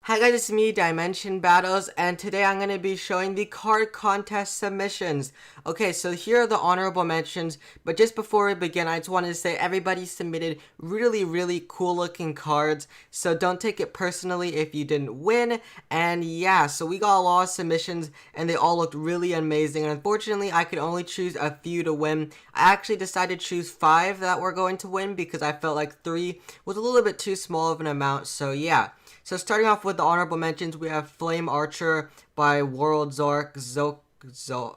Hi guys, it's me, Dimension Battles, and today I'm going to be showing the card contest submissions. Okay, so here are the honorable mentions, but just before we begin, I just wanted to say everybody submitted really cool looking cards, so don't take it personally if you didn't win. And yeah, so we got a lot of submissions, and they all looked really amazing, and unfortunately I could only choose a few to win. I actually decided to choose 5 that were going to win because I felt like 3 was a little bit too small of an amount, so yeah. So starting off with the honorable mentions, we have Flame Archer by World Zork, Zokar?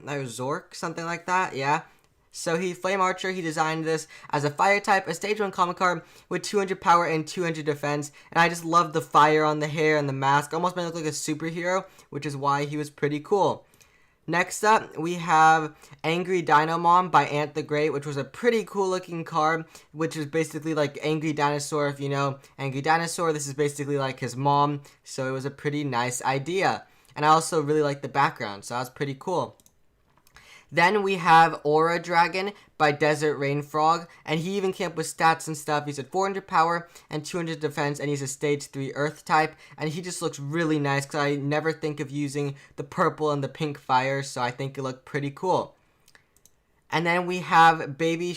No, Zork, something like that, yeah. So Flame Archer, he designed this as a fire type, a stage 1 common card with 200 power and 200 defense, and I just love the fire on the hair and the mask, almost made it look like a superhero, which is why he was pretty cool. Next up, we have Angry Dino Mom by Ant the Great, which was a pretty cool looking card, which is basically like Angry Dinosaur. If you know Angry Dinosaur, this is basically like his mom, so it was a pretty nice idea. And I also really like the background, so that's pretty cool. Then we have Aura Dragon by Desert Rain Frog, and he even came up with stats and stuff. He's at 400 power and 200 defense, and he's a stage 3 earth type, and he just looks really nice because I never think of using the purple and the pink fire, so I think it looked pretty cool. And then we have Baby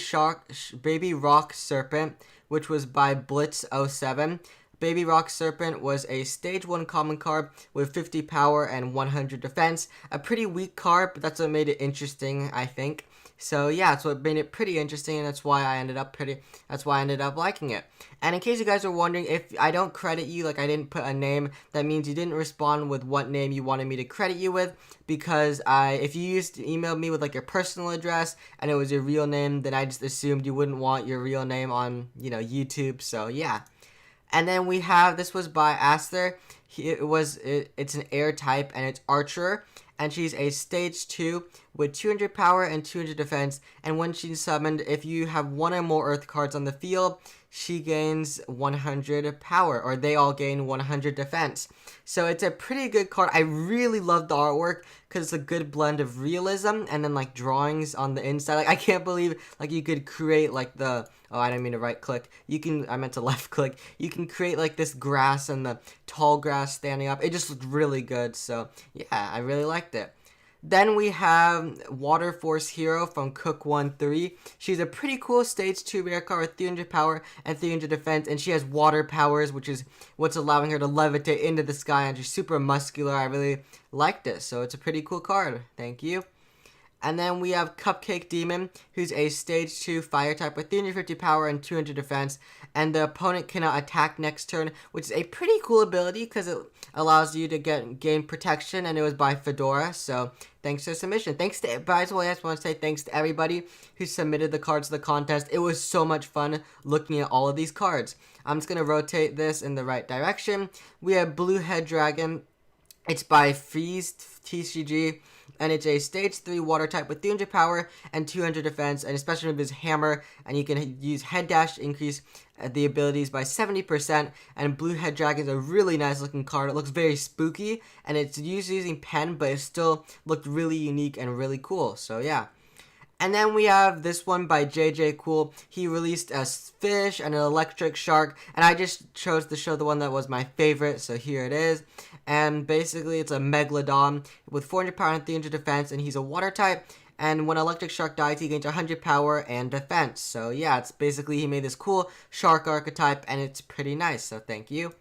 Rock Serpent, which was by Blitz07. Baby Rock Serpent was a stage 1 common card with 50 power and 100 defense. A pretty weak card, but that's what made it interesting, I think. So yeah, that's what made it pretty interesting, and that's why I ended up liking it. And in case you guys are wondering, if I don't credit you, like I didn't put a name, that means you didn't respond with what name you wanted me to credit you with, because if you emailed me with like your personal address and it was your real name, then I just assumed you wouldn't want your real name on, YouTube. So yeah. And then we have, this was by Aster. It's an air type, and it's Archer, and she's a stage 2 with 200 power and 200 defense, and when she's summoned, if you have 1 or more earth cards on the field, she gains 100 power, or they all gain 100 defense. So it's a pretty good card. I really love the artwork because it's a good blend of realism and then like drawings on the inside. Like I can't believe like you could create like I didn't mean to right click. I meant to left click. You can create like this grass and the tall grass standing up. It just looked really good. So yeah, I really liked it. Then we have Water Force Hero from Cook13. She's a pretty cool stage 2 rare card with 300 power and 300 defense, and she has water powers, which is what's allowing her to levitate into the sky, and she's super muscular. I really liked it, so it's a pretty cool card. Thank you. And then we have Cupcake Demon, who's a stage 2 fire type with 350 power and 200 defense, and the opponent cannot attack next turn, which is a pretty cool ability because it allows you to gain protection, and it was by Fedora, so thanks for the submission. By the way, I just want to say thanks to everybody who submitted the cards to the contest. It was so much fun looking at all of these cards. I'm just going to rotate this in the right direction. We have Blue Head Dragon. It's by Freeze TCG, and it's a stage 3 water type with 300 power and 200 defense, and especially with his hammer, and you can use head dash to increase the abilities by 70%, and Blue Head Dragon is a really nice looking card. It looks very spooky, and it's using pen, but it still looked really unique and really cool, so yeah. And then we have this one by JJ Cool. He released a fish and an electric shark, and I just chose to show the one that was my favorite, so here it is. And basically it's a Megalodon with 400 power and 300 defense, and he's a water type, and when electric shark dies, he gains 100 power and defense. So yeah, it's basically he made this cool shark archetype, and it's pretty nice, so thank you.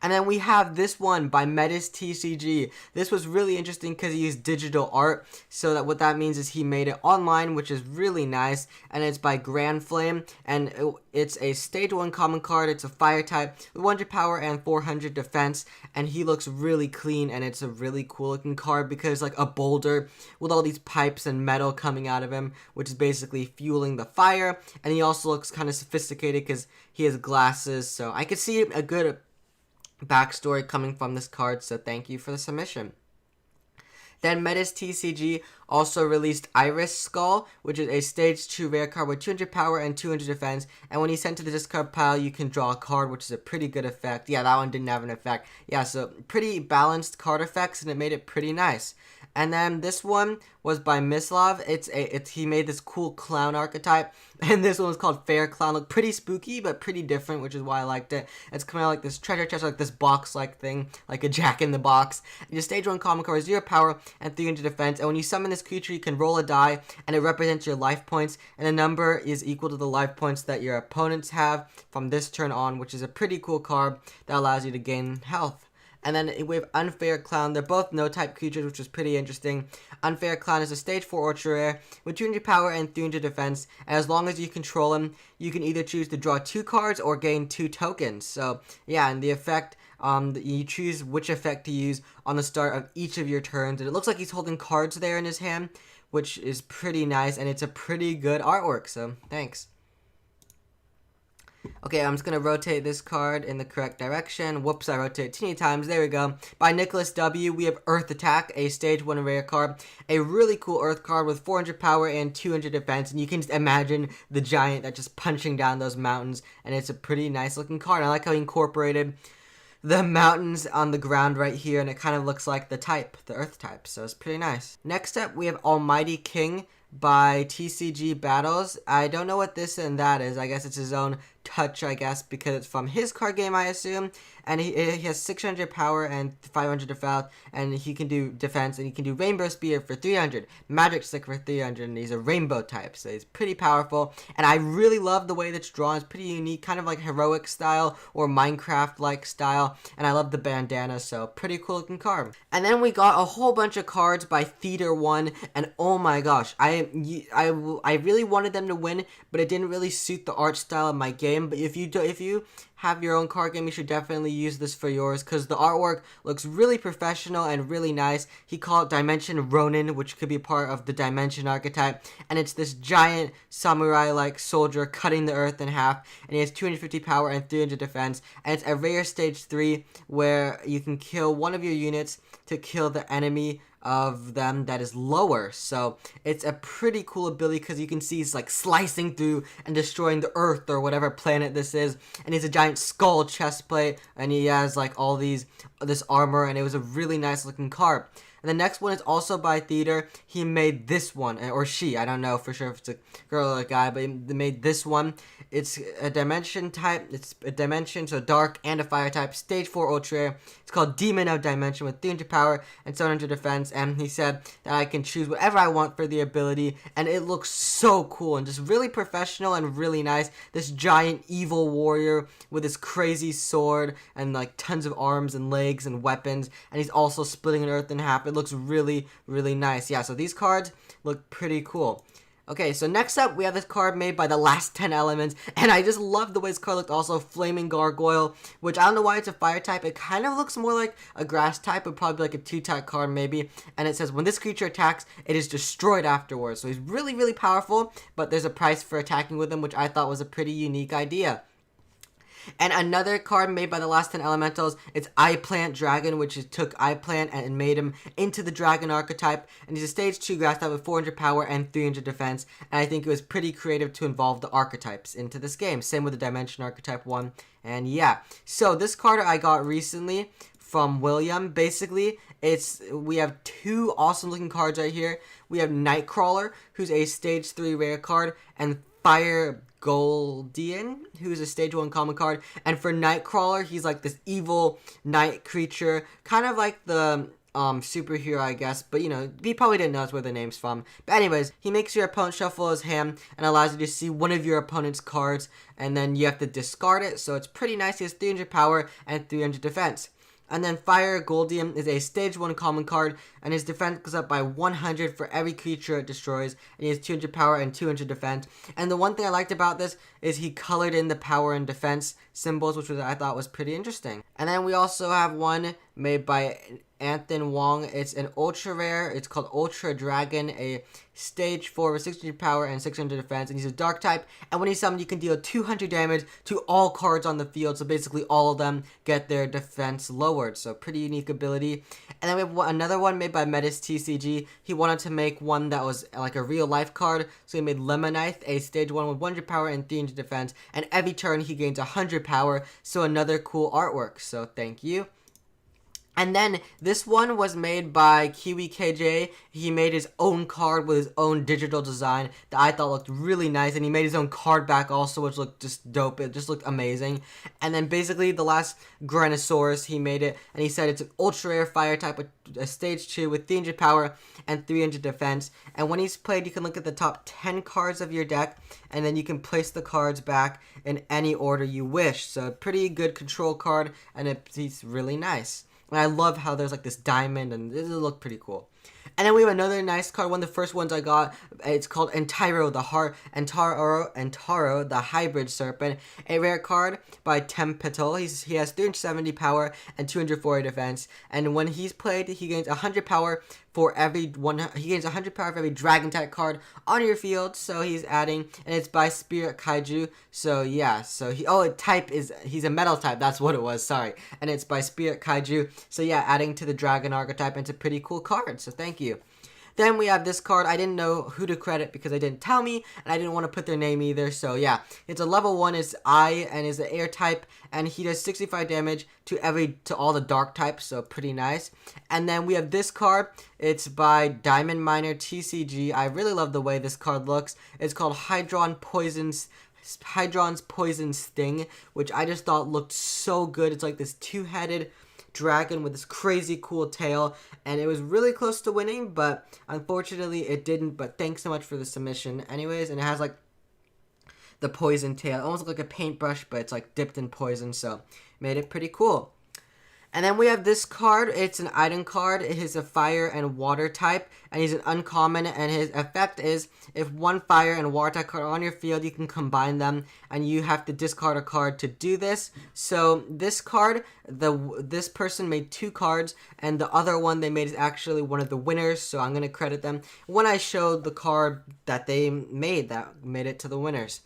And then we have this one by Metis TCG. This was really interesting because he used digital art. So that what that means is he made it online, which is really nice. And it's by Grand Flame. And it's a stage 1 common card. It's a fire type with 100 power and 400 defense. And he looks really clean, and it's a really cool looking card because like a boulder with all these pipes and metal coming out of him, which is basically fueling the fire. And he also looks kind of sophisticated because he has glasses. So I could see a good backstory coming from this card, so thank you for the submission. Then Metis TCG also released Iris Skull, which is a stage 2 rare card with 200 power and 200 defense, and when he's sent to the discard pile, you can draw a card, which is a pretty good effect. Yeah, that one didn't have an effect. Yeah, so pretty balanced card effects, and it made it pretty nice. And then this one was by Mislav. He made this cool clown archetype, and this one was called Fair Clown. Looked pretty spooky, but pretty different, which is why I liked it. It's coming out like this treasure chest, like this box-like thing, like a Jack in the Box. And your stage 1 common card is 0 power and 300 defense. And when you summon this creature, you can roll a die, and it represents your life points. And the number is equal to the life points that your opponents have from this turn on, which is a pretty cool card that allows you to gain health. And then we have Unfair Clown. They're both no-type creatures, which is pretty interesting. Unfair Clown is a stage 4 ultra rare with 200 power and 300 defense. And as long as you control him, you can either choose to draw 2 cards or gain 2 tokens. So, yeah, and the effect, you choose which effect to use on the start of each of your turns. And it looks like he's holding cards there in his hand, which is pretty nice. And it's a pretty good artwork, so thanks. Okay, I'm just going to rotate this card in the correct direction. Whoops, I rotated too many times. There we go. By Nicholas W., we have Earth Attack, a stage 1 rare card. A really cool Earth card with 400 power and 200 defense. And you can just imagine the giant that's just punching down those mountains. And it's a pretty nice looking card. I like how he incorporated the mountains on the ground right here. And it kind of looks like the type, the Earth type. So it's pretty nice. Next up, we have Almighty King by TCG Battles. I don't know what this and that is. I guess it's his own touch, I guess, because it's from his card game, I assume. And he has 600 power and 500 defense, and he can do defense, and he can do Rainbow Spear for 300, Magic Stick for 300, and he's a rainbow type, so he's pretty powerful. And I really love the way that's drawn. It's pretty unique, kind of like heroic style or Minecraft-like style, and I love the bandana, so pretty cool looking card. And then we got a whole bunch of cards by Theater 1, and oh my gosh, I really wanted them to win, but it didn't really suit the art style of my game. But if you have your own card game, you should definitely use this for yours, because the artwork looks really professional and really nice. He called it Dimension Ronin, which could be part of the Dimension archetype, and it's this giant samurai-like soldier cutting the earth in half, and he has 250 power and 300 defense, and it's a rare stage 3 where you can kill one of your units to kill the enemy of them that is lower. So it's a pretty cool ability, because you can see he's like slicing through and destroying the earth or whatever planet this is, and he's a giant skull chest plate, and he has like all this armor, and it was a really nice looking card. And the next one is also by Theater. He made this one, or she, I don't know for sure if it's a girl or a guy, but he made this one. It's a dimension type, it's a dimension, so dark and a fire type, stage 4 ultra rare. It's called Demon of Dimension with 300 power and 700 defense, and he said that I can choose whatever I want for the ability, and it looks so cool and just really professional and really nice. This giant evil warrior with his crazy sword and like tons of arms and legs and weapons, and he's also splitting an earth in half. It looks really, really nice. Yeah, so these cards look pretty cool. Okay, so next up, we have this card made by the Last 10 Elements, and I just love the way this card looked. Also, Flaming Gargoyle, which I don't know why it's a fire type. It kind of looks more like a grass type, but probably like a 2-type card maybe. And it says, when this creature attacks, it is destroyed afterwards. So he's really, really powerful, but there's a price for attacking with him, which I thought was a pretty unique idea. And another card made by the Last 10 Elementals, it's Eye Plant Dragon, which took Eye Plant and made him into the dragon archetype. And he's a stage 2 grass type with 400 power and 300 defense. And I think it was pretty creative to involve the archetypes into this game. Same with the Dimension Archetype 1. And yeah, so this card I got recently from William. Basically, we have 2 awesome looking cards right here. We have Nightcrawler, who's a stage 3 rare card, and Fire Goldian, who's a stage 1 common card. And for Nightcrawler, he's like this evil night creature, kind of like the superhero, I guess, but you know, he probably didn't know that's where the name's from. But anyways, he makes your opponent shuffle his hand and allows you to see one of your opponent's cards, and then you have to discard it. So it's pretty nice. He has 300 power and 300 defense. And then Fire Goldium is a stage 1 common card, and his defense goes up by 100 for every creature it destroys, and he has 200 power and 200 defense. And the one thing I liked about this is he colored in the power and defense symbols, which I thought was pretty interesting. And then we also have one made by Anthony Wong. It's an ultra rare. It's called Ultra Dragon, a stage 4 with 600 power and 600 defense, and he's a dark type. And when he's summoned, you can deal 200 damage to all cards on the field, so basically all of them get their defense lowered. So pretty unique ability. And then we have another one made by Metis TCG. He wanted to make one that was like a real life card, so he made Lemonite, a stage 1 with 100 power and 300 defense, and every turn he gains 100 power, so another cool artwork. So thank you. And then this one was made by Kiwi KJ. He made his own card with his own digital design that I thought looked really nice. And he made his own card back also, which looked just dope. It just looked amazing. And then basically the last Granosaurus, he made it. And he said it's an ultra rare fire type with a stage 2 with 300 power and 300 defense. And when he's played, you can look at the top 10 cards of your deck. And then you can place the cards back in any order you wish. So a pretty good control card. And it's really nice. And I love how there's like this diamond, and this look pretty cool. And then we have another nice card, one of the first ones I got. It's called Taro, the Hybrid Serpent. A rare card by Tempetal. He has 370 power and 240 defense. And when he's played, he gains 100 power for every one. He gains 100 power for every dragon type card on your field. So he's adding, and it's by Spirit Kaiju. So yeah, so he's a metal type. That's what it was. Sorry, and it's by Spirit Kaiju. So yeah, adding to the dragon archetype. And it's a pretty cool card. So thank you. Then we have this card. I didn't know who to credit because they didn't tell me, and I didn't want to put their name either. So yeah, it's a level 1. It's I and is an air type, and he does 65 damage to all the dark types. So pretty nice. And then we have this card. It's by Diamond Miner TCG. I really love the way this card looks. It's called Hydron's Poison Sting, which I just thought looked so good. It's like this two-headed dragon with this crazy cool tail, and it was really close to winning, but unfortunately it didn't. But thanks so much for the submission anyways. And it has like the poison tail, almost like a paintbrush, but it's like dipped in poison, so made it pretty cool. And then we have this card. It's an item card. It is a fire and water type, and he's an uncommon, and his effect is if one fire and water type card are on your field, you can combine them, and you have to discard a card to do this. So this card, this person made 2 cards, and the other one they made is actually one of the winners, so I'm going to credit them when I showed the card that they made that made it to the winners.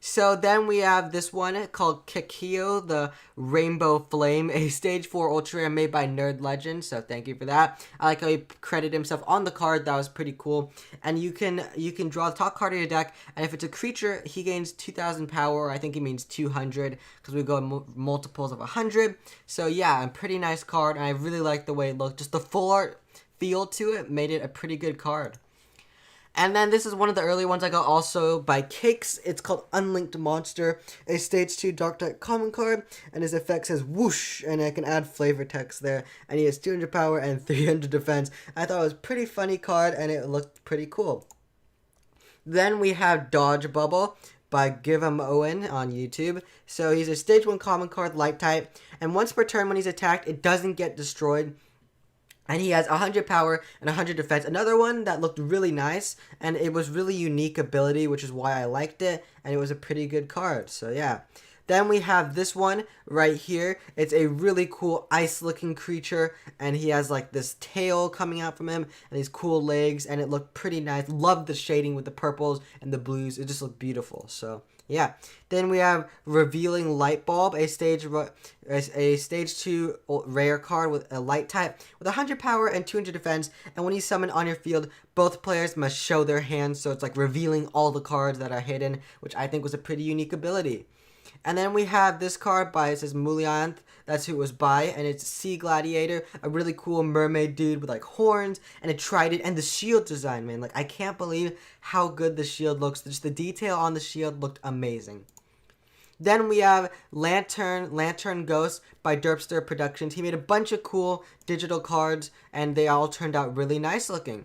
So then we have this one called Kikio, the Rainbow Flame, a stage 4 ultra rare made by Nerd Legend. So thank you for that. I like how he credited himself on the card. That was pretty cool. And you can draw the top card of your deck, and if it's a creature, he gains 2,000 power. I think he means 200 because we go multiples of 100. So yeah, a pretty nice card, and I really like the way it looked. Just the full art feel to it made it a pretty good card. And then this is one of the early ones I got also by Cakes. It's called Unlinked Monster, a stage 2 dark type common card, and his effect says whoosh, and I can add flavor text there. And he has 200 power and 300 defense. I thought it was a pretty funny card, and it looked pretty cool. Then we have Dodge Bubble by Give 'em Owen on YouTube. So he's a stage 1 common card, light type, and once per turn when he's attacked, it doesn't get destroyed. And he has 100 power and 100 defense. Another one that looked really nice, and it was really unique ability, which is why I liked it, and it was a pretty good card. So yeah. Then we have this one right here. It's a really cool ice-looking creature, and he has like this tail coming out from him, and these cool legs, and it looked pretty nice. Love the shading with the purples and the blues. It just looked beautiful. So yeah. Then we have Revealing Light Bulb, a stage 2 rare card with a light type with 100 power and 200 defense. And when he's summoned on your field, both players must show their hands. So it's like revealing all the cards that are hidden, which I think was a pretty unique ability. And then we have this card by, it says Mulianth, that's who it was by, and it's Sea Gladiator, a really cool mermaid dude with like horns and a trident, and the shield design, man. Like, I can't believe how good the shield looks. Just the detail on the shield looked amazing. Then we have Lantern Ghost by Derpster Productions. He made a bunch of cool digital cards, and they all turned out really nice looking.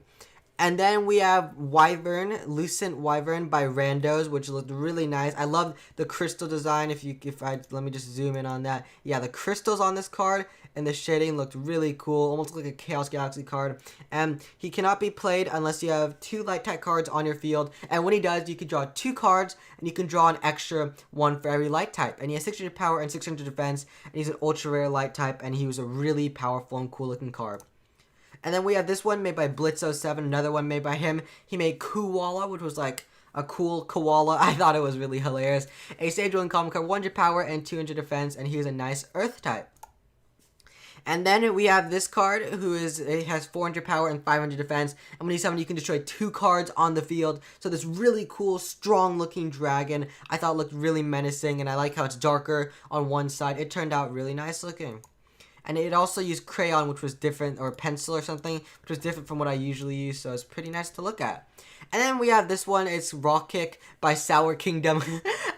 And then we have Lucent Wyvern by Randos, which looked really nice. I love the crystal design. Let me just zoom in on that. Yeah, the crystals on this card and the shading looked really cool, almost like a Chaos Galaxy card. And he cannot be played unless you have 2 light type cards on your field. And when he does, you can draw 2 cards, and you can draw an extra 1 for every light type. And he has 600 power and 600 defense, and he's an ultra rare light type, and he was a really powerful and cool looking card. And then we have this one made by Blitz07, another one made by him. He made Kuwala, which was like a cool koala. I thought it was really hilarious. A stage 1 common card, 100 power and 200 defense, and he was a nice earth type. And then we have this card, it has 400 power and 500 defense, and when he's summoned, you can destroy 2 cards on the field. So this really cool, strong-looking dragon, I thought looked really menacing, and I like how it's darker on one side. It turned out really nice looking. And it also used crayon, which was different, or pencil or something, which was different from what I usually use, so it's pretty nice to look at. And then we have this one, it's Rock Kick by Sour Kingdom.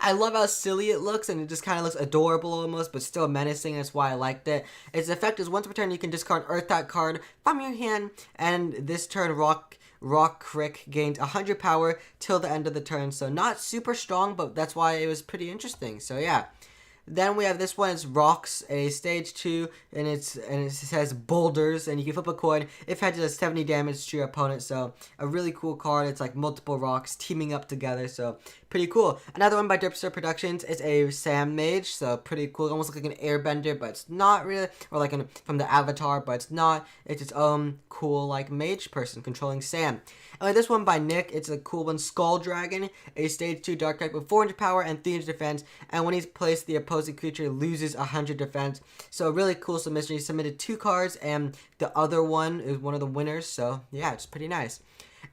I love how silly it looks, and it just kind of looks adorable almost, but still menacing. That's why I liked it. Its effect is once per turn you can discard Earth type card from your hand, and this turn Rock Crick gained 100 power till the end of the turn. So not super strong, but that's why it was pretty interesting. So yeah. Then we have this one, it's Rocks, a stage 2, and it says Boulders, and you can flip a coin if it does 70 damage to your opponent, so a really cool card. It's like multiple rocks teaming up together, so pretty cool. Another one by Derpster Productions is a Sand Mage, so pretty cool, almost like an airbender, but it's not really, or like from the Avatar, but it's not. It's its own cool like mage person controlling sand. And this one by Nick, it's a cool one, Skull Dragon, a stage 2 dark type with 400 power and 300 defense, and when he's placed, the opposing creature loses 100 defense. So a really cool submission. He submitted 2 cards, and the other one is one of the winners, so yeah, it's pretty nice.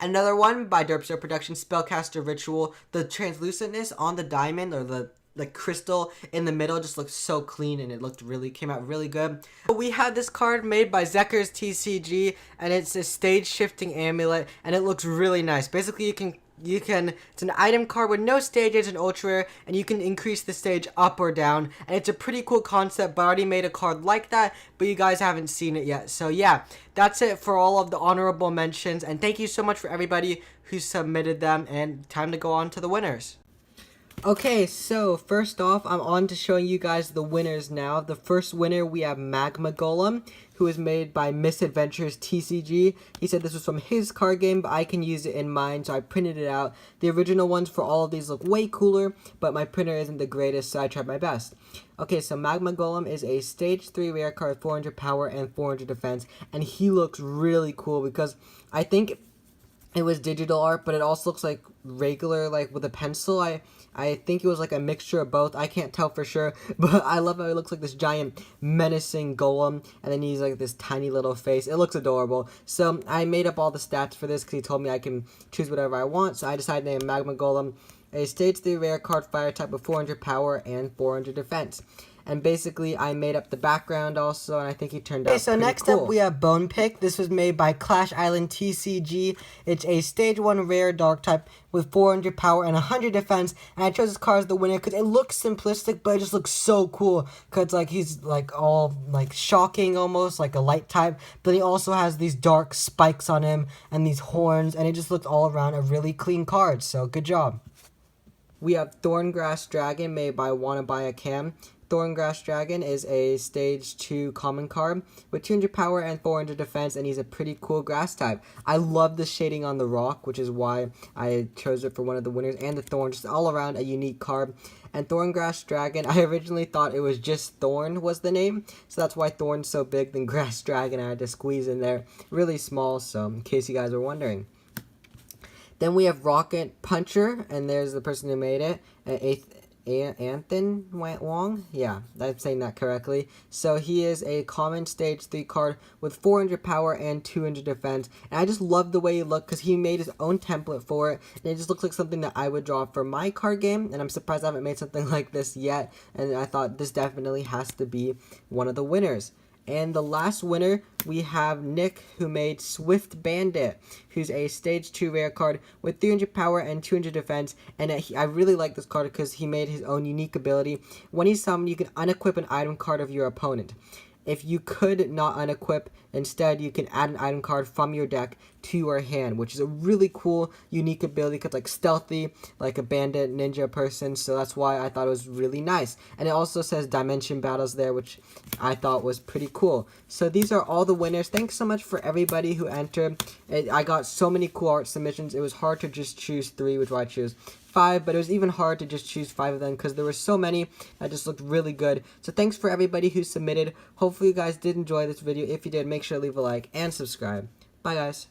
Another one by Derpster Productions, Spellcaster Ritual. The translucentness on the diamond, or the crystal in the middle, just looks so clean, and it came out really good. We have this card made by Zekker's TCG, and it's a stage shifting amulet, and it looks really nice. Basically, it's an item card with no stages and ultra rare, and you can increase the stage up or down, and it's a pretty cool concept, but I already made a card like that, but you guys haven't seen it yet. So yeah, that's it for all of the honorable mentions, and thank you so much for everybody who submitted them, and time to go on to the winners. Okay, so first off, I'm on to showing you guys the winners now. The first winner, we have Magma Golem, who is made by Misadventures TCG. He said this was from his card game, but I can use it in mine, so I printed it out. The original ones for all of these look way cooler, but my printer isn't the greatest, so I tried my best. Okay, so Magma Golem is a stage 3 rare card, 400 power and 400 defense, and he looks really cool because I think it was digital art, but it also looks like regular, like with a pencil. I think it was like a mixture of both. I can't tell for sure, but I love how he looks like this giant menacing golem, and then he's like this tiny little face. It looks adorable. So I made up all the stats for this because he told me I can choose whatever I want. So I decided to name Magma Golem a stage 3 rare card fire type with 400 power and 400 defense. And basically, I made up the background also, and I think he turned out pretty cool. Okay, so next up, we have Bone Pick. This was made by Clash Island TCG. It's a stage 1 rare dark type with 400 power and 100 defense. And I chose this card as the winner because it looks simplistic, but it just looks so cool. Because like he's like all like shocking almost, like a light type. But he also has these dark spikes on him and these horns. And it just looks all around a really clean card. So good job. We have Thorngrass Dragon made by Wannabuy Cam. Thorngrass Dragon is a stage 2 common card with 200 power and 400 defense, and he's a pretty cool grass type. I love the shading on the rock, which is why I chose it for one of the winners, and the thorn, just all around a unique card. And Thorngrass Dragon, I originally thought it was just Thorn was the name, so that's why Thorn's so big. Then Grass Dragon I had to squeeze in there really small, so in case you guys were wondering. Then we have Rocket Puncher, and there's the person who made it, Anthony Wong? Yeah, I'm saying that correctly. So he is a common stage 3 card with 400 power and 200 defense. And I just love the way he looked because he made his own template for it. And it just looks like something that I would draw for my card game. And I'm surprised I haven't made something like this yet. And I thought this definitely has to be one of the winners. And the last winner, we have Nick, who made Swift Bandit, who's a stage 2 rare card with 300 power and 200 defense. And I really like this card because he made his own unique ability. When he's summoned, you can unequip an item card of your opponent. If you could not unequip, instead you can add an item card from your deck to your hand, which is a really cool, unique ability because like stealthy, like a bandit, ninja person, so that's why I thought it was really nice. And it also says Dimension Battles there, which I thought was pretty cool. So these are all the winners. Thanks so much for everybody who entered. I got so many cool art submissions. It was hard to just choose 3, which is why I chose 5, but it was even hard to just choose 5 of them because there were so many that just looked really good. So thanks for everybody who submitted. Hopefully you guys did enjoy this video. If you did, make sure to leave a like and subscribe. Bye guys.